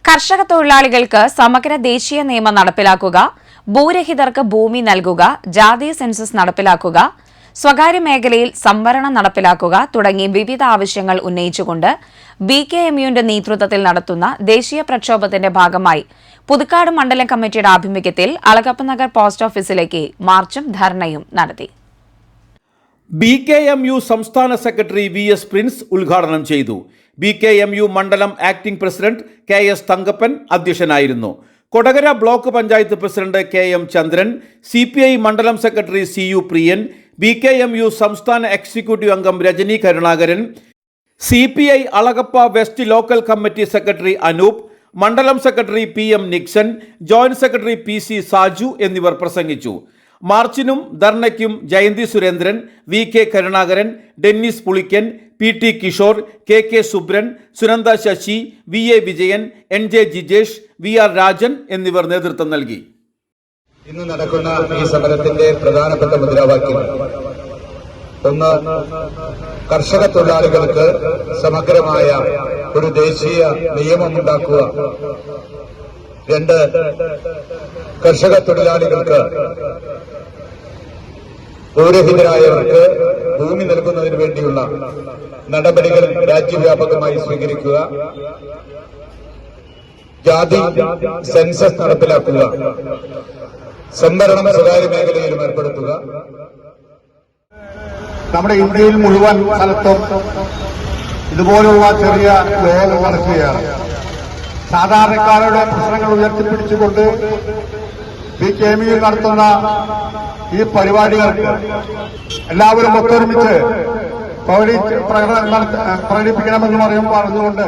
കർഷക തൊഴിലാളികൾക്ക് സമഗ്ര ദേശീയ നിയമം നടപ്പിലാക്കുക, ഭൂരഹിതർക്ക് ഭൂമി നൽകുക, ജാതീയ സെൻസസ് നടപ്പിലാക്കുക, സ്വകാര്യ മേഖലയിൽ സംവരണം നടപ്പിലാക്കുക തുടങ്ങി വിവിധ ആവശ്യങ്ങൾ ഉന്നയിച്ചുകൊണ്ട് BKMUവിന്റെ നേതൃത്വത്തിൽ നടത്തുന്ന ദേശീയ പ്രക്ഷോഭത്തിന്റെ ഭാഗമായി പുതുക്കാട് മണ്ഡലം കമ്മിറ്റിയുടെ ആഭിമുഖ്യത്തിൽ അളഗപ്പനഗർ പോസ്റ്റ് ഓഫീസിലേക്ക് മാർച്ചും ധർണയും നടത്തി. BKMU സംസ്ഥാന സെക്രട്ടറി VS പ്രിൻസ് ഉദ്ഘാടനം ചെയ്തു. BKMU മണ്ഡലം ആക്ടിംഗ് പ്രസിഡന്റ് KS തങ്കപ്പൻ അധ്യക്ഷനായിരുന്നു. Kodakara block panchayat president KM Chandran, CPI മണ്ഡലം സെക്രട്ടറി CU പ്രിയൻ, BKMU സംസ്ഥാന എക്സിക്യൂട്ടീവ് അംഗം Rajani Karunakaran, CPI Alagappa west local committee secretary Anoop, മണ്ഡലം secretary PM Nixon, joint secretary PC Saju എന്നിവർ പ്രസംഗിച്ചു. മാർച്ചിനും ധർണയ്ക്കും Jayanthi Surendran, VK Karunakaran, Dennis Pulikkan, PT Kishore, KK Subran, Sunanda Sasi, VA Vijayan, NJ Jijesh, VR Rajan എന്നിവർ നേതൃത്വം നൽകി. ഇന്ന് നടക്കുന്ന ഈ സമരത്തിന്റെ പ്രധാനപ്പെട്ട മുദ്രാവാക്യം ഒന്ന്, കർഷക തൊഴിലാളികൾക്ക് സമഗ്രമായ ഒരു ദേശീയ നിയമമുണ്ടാക്കുക. രണ്ട്, കർഷക തൊഴിലാളികൾക്ക് ഭൂരഹിതരായവർക്ക് ഭൂമി നൽകുന്നതിന് വേണ്ടിയുള്ള നടപടികൾ രാജ്യവ്യാപകമായി സ്വീകരിക്കുക. ജാതി സെൻസസ് നടപ്പിലാക്കുക. സംവരണം സ്വകാര്യ മേഖലയിലും ഏർപ്പെടുത്തുക. നമ്മുടെ ഇന്ത്യയിൽ മുഴുവൻ സ്ഥലത്തും ഇതുപോലുള്ള ചെറിയ യോഗങ്ങൾ നടക്കുകയാണ്. സാധാരണക്കാരുടെ പ്രശ്നങ്ങൾ ഉയർത്തിപ്പിടിച്ചുകൊണ്ട് BKMU നടത്തുന്ന ഈ പരിപാടികൾക്ക് എല്ലാവരും ഒത്തൊരുമിച്ച് പ്രകടിപ്പിക്കണമെന്ന് പറഞ്ഞുകൊണ്ട്